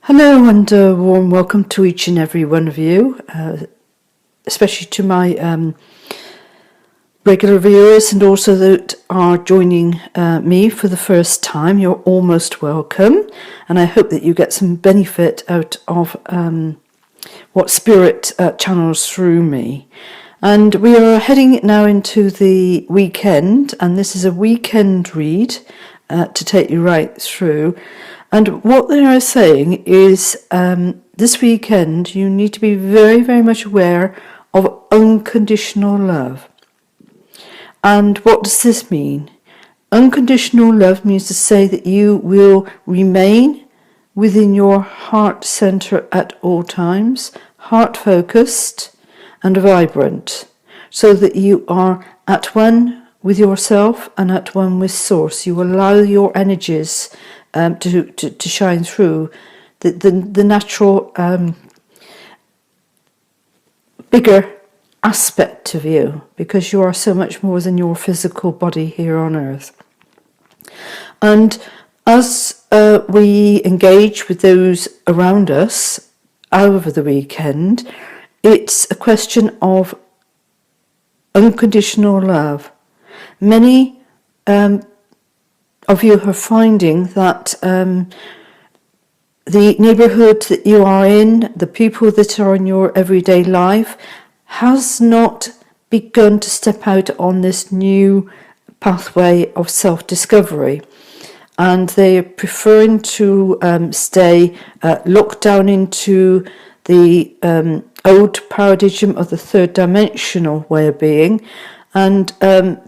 Hello and a warm welcome to each and every one of you, especially to my regular viewers and also that are joining me for the first time. You're all most welcome, and I hope that you get some benefit out of what Spirit channels through me. And we are heading now into the weekend, and this is a weekend read to take you right through. And what they are saying is this weekend you need to be very, very much aware of unconditional love. And what does this mean? Unconditional love means to say that you will remain within your heart center at all times, heart focused and vibrant, so that you are at one with yourself and at one with Source. You allow your energies to shine through the natural bigger aspect of you, because you are so much more than your physical body here on earth. And as we engage with those around us over the weekend, it's a question of unconditional love. Many of you are finding that the neighbourhood that you are in, the people that are in your everyday life, has not begun to step out on this new pathway of self-discovery. And they are preferring to stay locked down into the old paradigm of the third dimensional way of being, and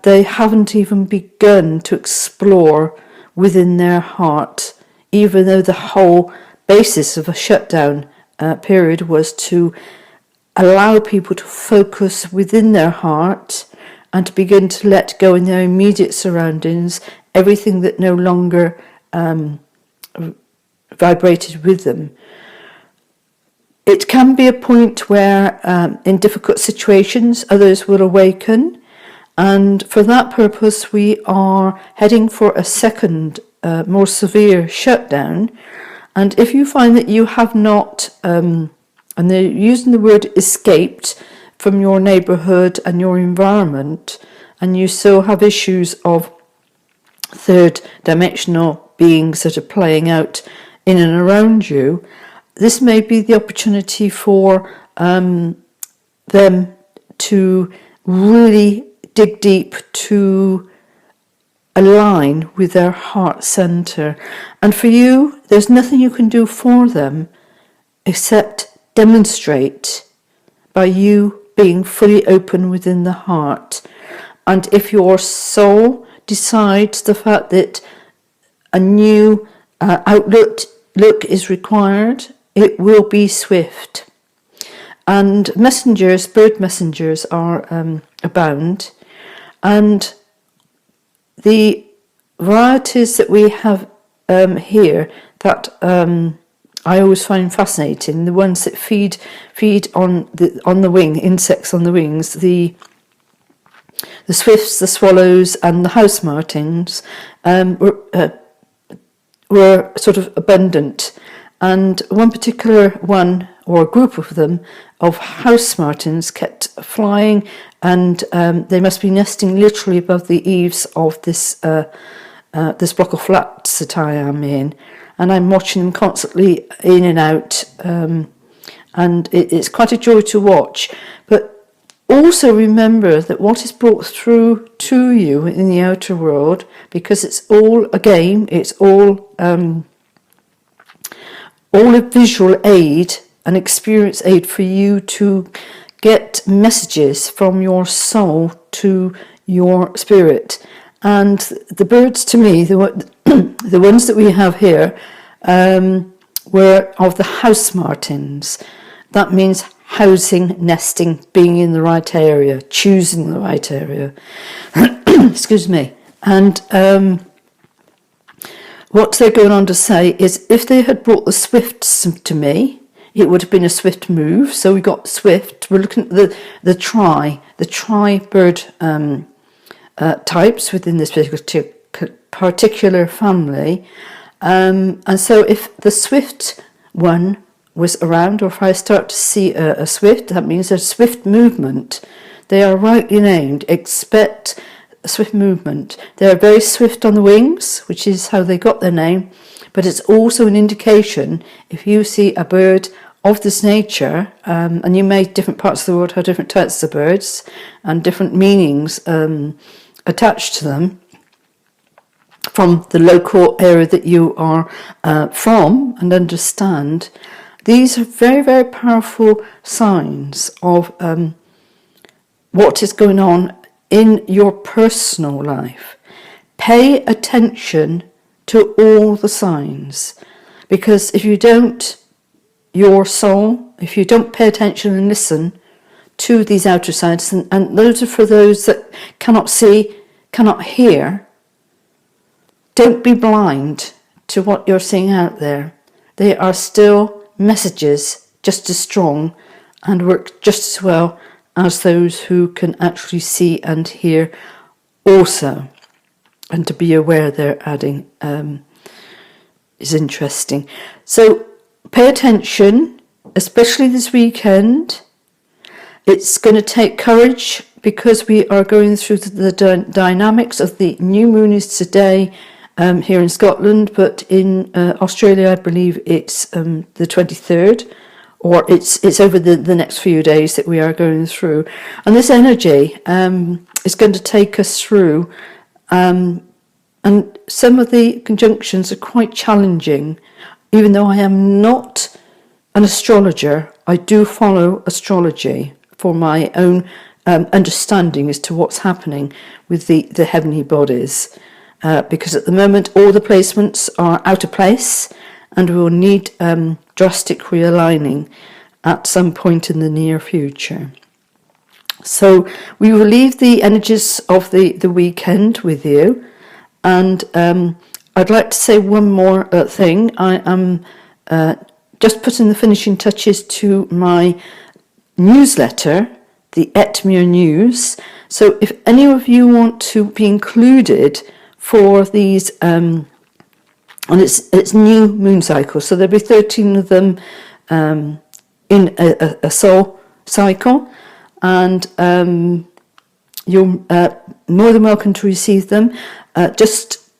they haven't even begun to explore within their heart, even though the whole basis of a shutdown period was to allow people to focus within their heart and to begin to let go in their immediate surroundings everything that no longer vibrated with them. It can be a point where in difficult situations others will awaken, and for that purpose we are heading for a second more severe shutdown. And if you find that you have not and they're using the word escaped from your neighbourhood and your environment, and you still have issues of third dimensional beings that are playing out in and around you, this may be the opportunity for them to really dig deep to align with their heart center. And for you, there's nothing you can do for them except demonstrate by you being fully open within the heart. And if your soul decides the fact that a new outlook is required, it will be swift. And messengers, bird messengers, are abound. And the varieties that we have here that I always find fascinating, the ones that feed on the wing, insects on the wings, the swifts, the swallows, and the house martins were sort of abundant. And one particular one, or a group of them, of house martins kept flying, and they must be nesting literally above the eaves of this block of flats that I am in. And I'm watching them constantly in and out, and it's quite a joy to watch. But also remember that what is brought through to you in the outer world, because it's all a game, it's all a visual aid, an experience aid for you to get messages from your soul to your spirit. And the birds, to me, the ones that we have here, were of the house martins. That means housing, nesting, being in the right area, choosing the right area. Excuse me. And what they're going on to say is, if they had brought the swifts to me, it would have been a swift move. So we got swift. We're looking at the tri bird types within this particular family. And so if the swift one was around, or if I start to see a swift, that means a swift movement. They are rightly named. Expect a swift movement. They are very swift on the wings, which is how they got their name, but it's also an indication if you see a bird of this nature, and you may, different parts of the world have different types of birds and different meanings attached to them from the local area that you are from and understand. These are very, very powerful signs of what is going on in your personal life. Pay attention to all the signs, because if you don't, your soul, if you don't pay attention and listen to these outer signs, and those are for those that cannot see, cannot hear, don't be blind to what you're seeing out there. They are still messages just as strong and work just as well as those who can actually see and hear also. And to be aware they're adding is interesting. So pay attention, especially this weekend. It's going to take courage because we are going through the dynamics of the new moon is today here in Scotland, but in Australia I believe it's the 23rd, or it's over the next few days that we are going through. And this energy is going to take us through, and some of the conjunctions are quite challenging. Even though I am not an astrologer, I do follow astrology for my own understanding as to what's happening with the heavenly bodies. Because at the moment all the placements are out of place and we will need drastic realigning at some point in the near future. So we will leave the energies of the weekend with you, and I'd like to say one more thing. I am just putting the finishing touches to my newsletter, the Etmere News. So if any of you want to be included for these, and it's new moon cycles, so there'll be 13 of them in a soul cycle, and you're more than welcome to receive them. Just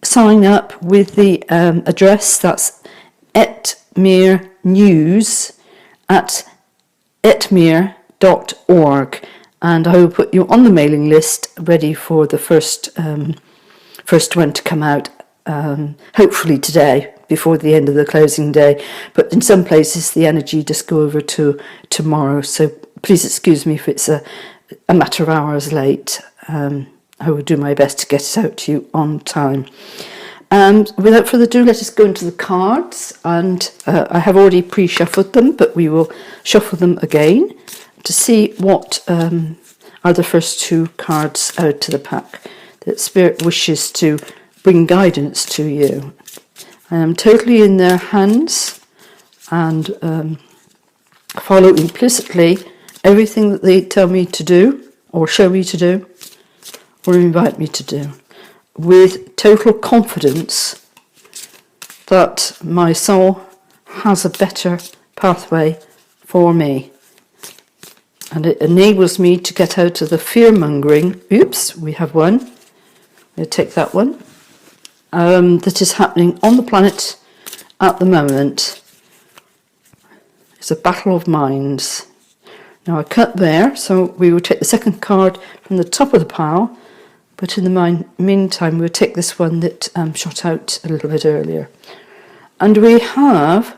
sign up with the address, that's Etmere News at etmere.org, and I will put you on the mailing list ready for the first one to come out, hopefully today before the end of the closing day, but in some places the energy just go over to tomorrow, so please excuse me if it's a matter of hours late. I will do my best to get it out to you on time. And without further ado, let us go into the cards, and I have already pre-shuffled them, but we will shuffle them again to see what are the first two cards out to the pack that Spirit wishes to bring guidance to you. I am totally in their hands and follow implicitly everything that they tell me to do, or show me to do, or invite me to do, with total confidence that my soul has a better pathway for me. And it enables me to get out of the fear-mongering, oops, we have one, we'll take that one, that is happening on the planet at the moment. It's a battle of minds. Now I cut there, so we will take the second card from the top of the pile, but in the meantime we'll take this one that shot out a little bit earlier. And we have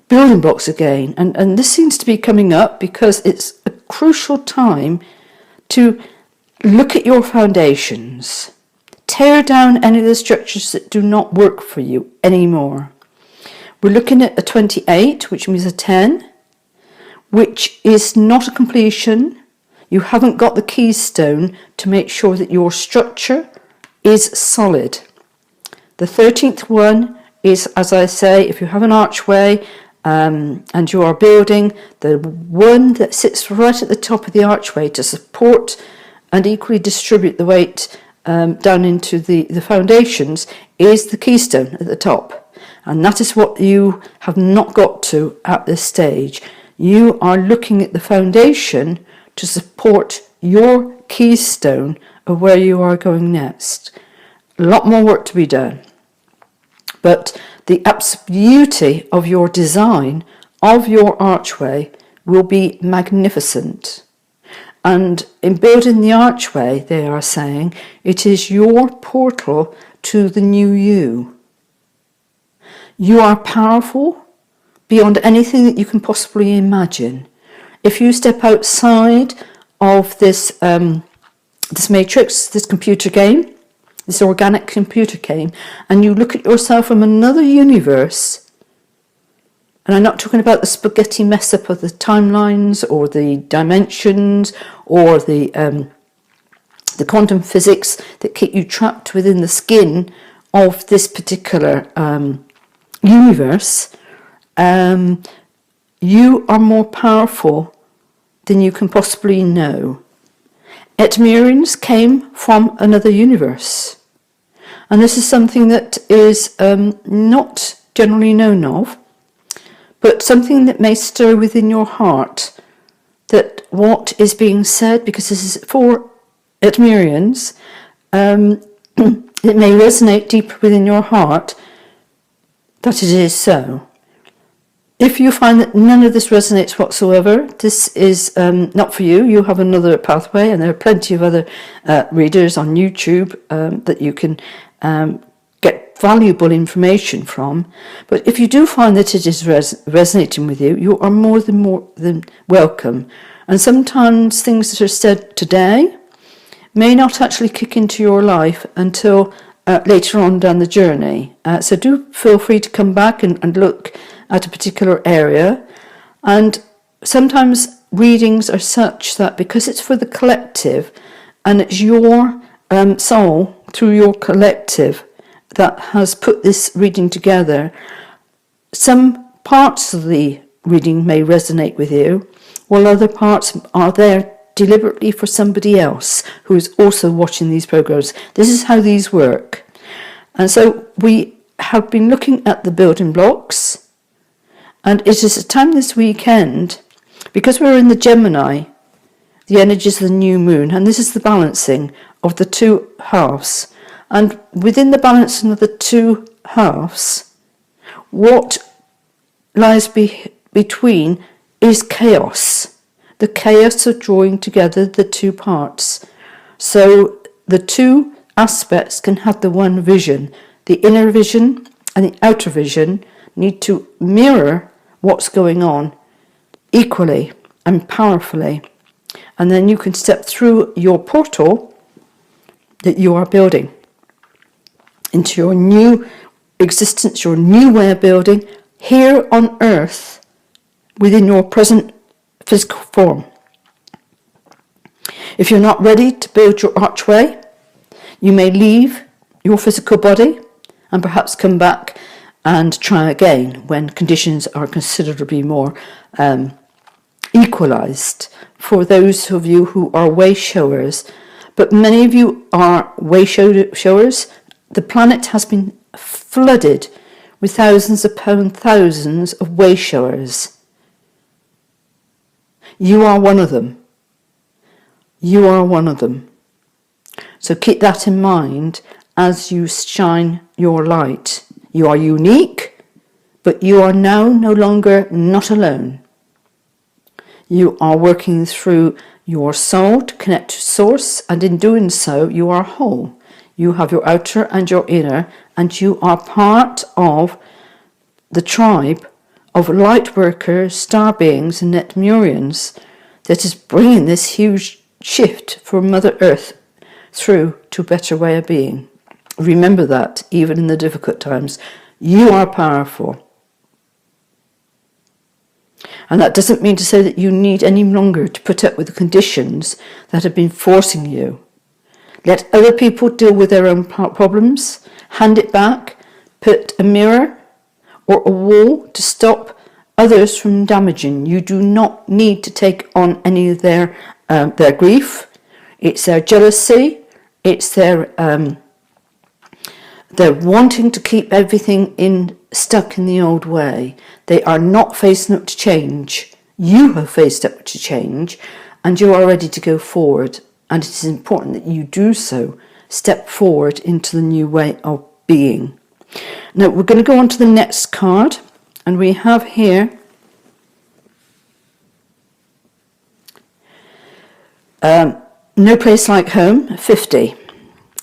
building blocks again, and this seems to be coming up because it's a crucial time to look at your foundations. Tear down any of the structures that do not work for you anymore. We're looking at a 28, which means a 10, which is not a completion. You haven't got the keystone to make sure that your structure is solid. The 13th one is, as I say, if you have an archway and you are building, the one that sits right at the top of the archway to support and equally distribute the weight down into the foundations is the keystone at the top. And that is what you have not got to at this stage. You are looking at the foundation to support your keystone of where you are going next. A lot more work to be done. But the absolute beauty of your design of your archway will be magnificent. And in building the archway, they are saying, it is your portal to the new you. You are powerful beyond anything that you can possibly imagine. If you step outside of this matrix, this computer game, this organic computer game, and you look at yourself from another universe, and I'm not talking about the spaghetti mess up of the timelines or the dimensions or the quantum physics that keep you trapped within the skin of this particular universe, you are more powerful than you can possibly know. Etmerians came from another universe. And this is something that is not generally known of, but something that may stir within your heart, that what is being said, because this is for Etmerians, it may resonate deep within your heart that it is so. If you find that none of this resonates whatsoever, this is not for you. You have another pathway, and there are plenty of other readers on YouTube that you can get valuable information from. But if you do find that it is resonating with you, you are more than welcome. And sometimes things that are said today may not actually kick into your life until later on down the journey. So do feel free to come back and look at a particular area. And sometimes readings are such that because it's for the collective and it's your soul through your collective that has put this reading together, some parts of the reading may resonate with you, while other parts are there deliberately for somebody else who is also watching these programs. This is how these work. And so we have been looking at the building blocks, and it is a time this weekend, because we're in the Gemini, the energies of the new moon, and this is the balancing of the two halves. And within the balancing of the two halves, what lies between is chaos. The chaos of drawing together the two parts. So the two aspects can have the one vision. The inner vision and the outer vision need to mirror what's going on equally and powerfully. And then you can step through your portal that you are building into your new existence, your new way of building here on earth within your present physical form. If you're not ready to build your archway, you may leave your physical body and perhaps come back and try again when conditions are considerably more equalized. For those of you who are way showers, but many of you are way showers, the planet has been flooded with thousands upon thousands of way showers. You are one of them. You are one of them. So keep that in mind as you shine your light. You are unique, but you are now no longer not alone. You are working through your soul to connect to source, and in doing so, you are whole. You have your outer and your inner, and you are part of the tribe of light workers, star beings, and Netmurians that is bringing this huge shift for Mother Earth through to a better way of being. Remember that, even in the difficult times, you are powerful. And that doesn't mean to say that you need any longer to put up with the conditions that have been forcing you. Let other people deal with their own problems, hand it back, put a mirror or a wall to stop others from damaging. You do not need to take on any of their grief. It's their jealousy. It's their wanting to keep everything in stuck in the old way. They are not facing up to change. You have faced up to change, and you are ready to go forward. And it is important that you do so. Step forward into the new way of being. Now we're going to go on to the next card, and we have here no place like home, 50,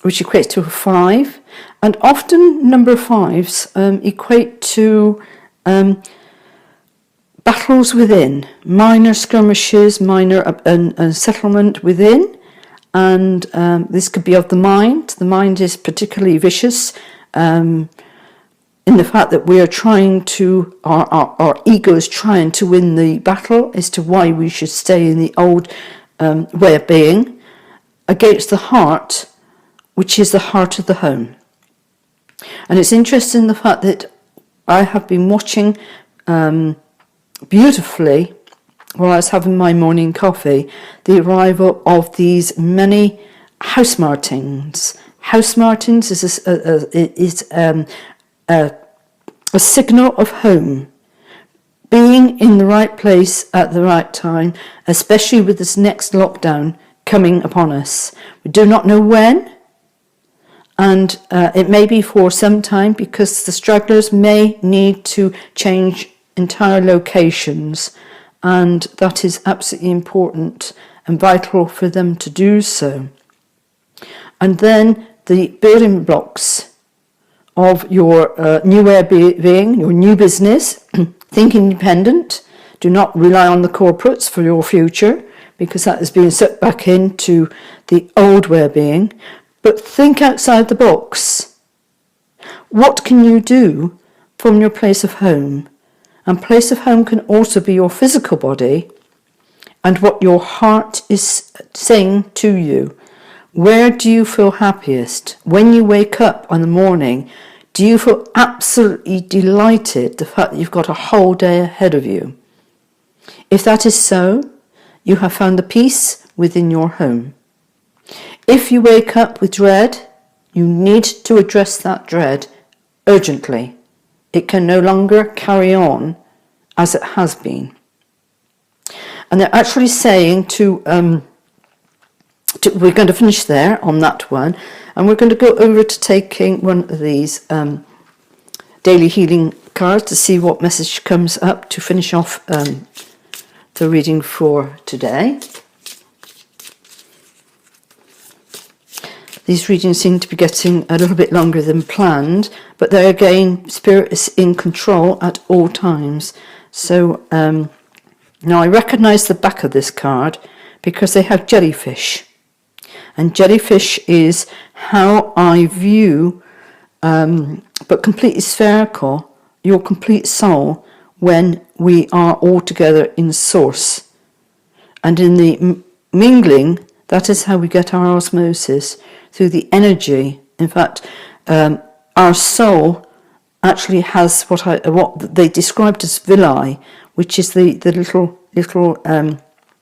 which equates to a 5. And often number 5s equate to battles within, minor skirmishes, minor settlement within. And this could be of the mind. The mind is particularly vicious in the fact that we are trying to, our ego is trying to win the battle as to why we should stay in the old way of being, against the heart, which is the heart of the home. And it's interesting the fact that I have been watching beautifully, while I was having my morning coffee, the arrival of these many house martins. House martins is a signal of home. Being in the right place at the right time, especially with this next lockdown coming upon us. We do not know when, and it may be for some time, because the stragglers may need to change entire locations, and that is absolutely important and vital for them to do so. And then the building blocks of your new way of being, your new business. Think independent. Do not rely on the corporates for your future, because that is being set back into the old way of being. But think outside the box. What can you do from your place of home? And place of home can also be your physical body and what your heart is saying to you. Where do you feel happiest? When you wake up in the morning, do you feel absolutely delighted the fact that you've got a whole day ahead of you? If that is so, you have found the peace within your home. If you wake up with dread, you need to address that dread urgently. It can no longer carry on as it has been. And they're actually saying we're going to finish there on that one, and we're going to go over to taking one of these daily healing cards to see what message comes up to finish off the reading for today. These readings seem to be getting a little bit longer than planned, but there again, Spirit is in control at all times. So now I recognise the back of this card because they have jellyfish. And jellyfish is how I view, but completely spherical, your complete soul when we are all together in source. And in the mingling, that is how we get our osmosis, through the energy. In fact, our soul actually has what they described as villi, which is the little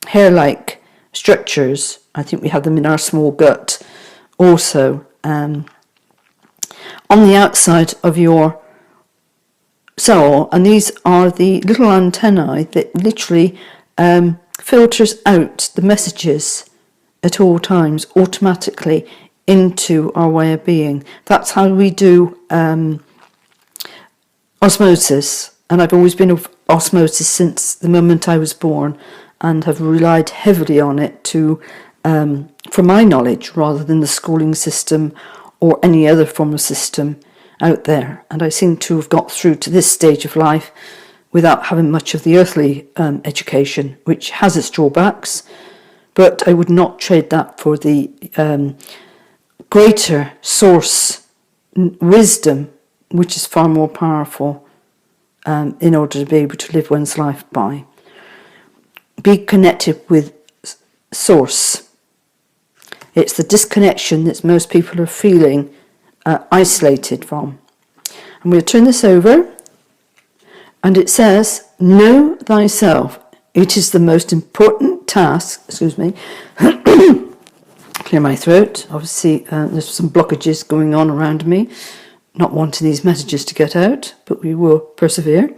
hair-like structures. I think we have them in our small gut also, on the outside of your soul. And these are the little antennae that literally filters out the messages at all times automatically into our way of being. That's how we do osmosis, and I've always been of osmosis since the moment I was born, and have relied heavily on it to, for my knowledge, rather than the schooling system or any other form of system out there. And I seem to have got through to this stage of life without having much of the earthly education, which has its drawbacks, but I would not trade that for the greater source wisdom, which is far more powerful in order to be able to live one's life by. Be connected with source. It's the disconnection that most people are feeling isolated from. And we'll turn this over, and it says, know thyself. It is the most important task, clear my throat. Obviously, there's some blockages going on around me. not wanting these messages to get out, but we will persevere.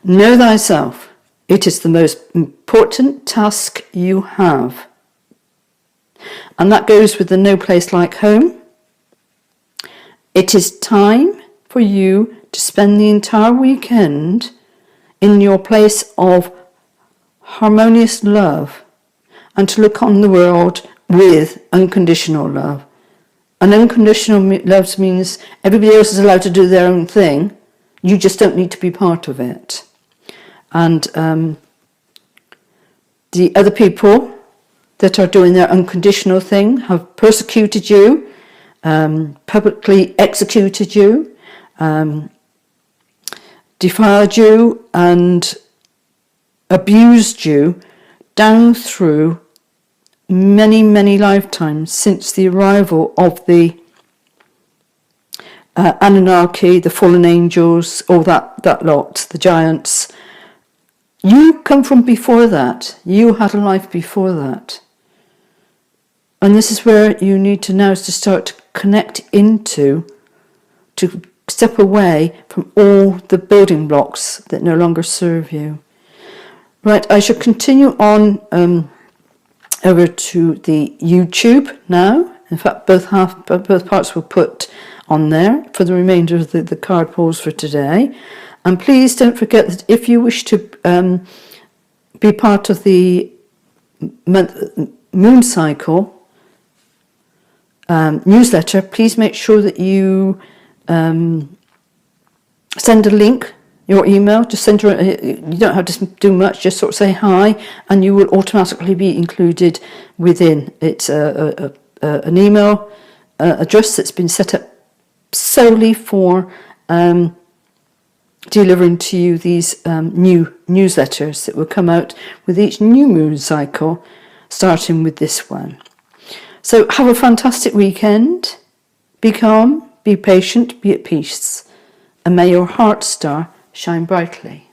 Know thyself. It is the most important task you have. And that goes with the no place like home. It is time for you to spend the entire weekend in your place of harmonious love and to look on the world with unconditional love. And unconditional love means everybody else is allowed to do their own thing. You just don't need to be part of it. And the other people that are doing their unconditional thing have persecuted you, publicly executed you, defiled you and abused you down through many, many lifetimes since the arrival of the Anunnaki, the fallen angels, all that lot, the giants. You come from before that. You had a life before that. And this is where you need to now to start to connect into, to step away from all the building blocks that no longer serve you. Right, I shall continue on over to the YouTube now. In fact, both parts were put on there for the remainder of the card pulls for today. And please don't forget that if you wish to be part of the moon cycle newsletter, please make sure that you send a link, your email. Just send her. You don't have to do much. Just sort of say hi, and you will automatically be included within. It's an email address that's been set up solely for delivering to you these new newsletters that will come out with each new moon cycle, starting with this one. So have a fantastic weekend. Be calm, be patient, be at peace, and may your heart star shine brightly.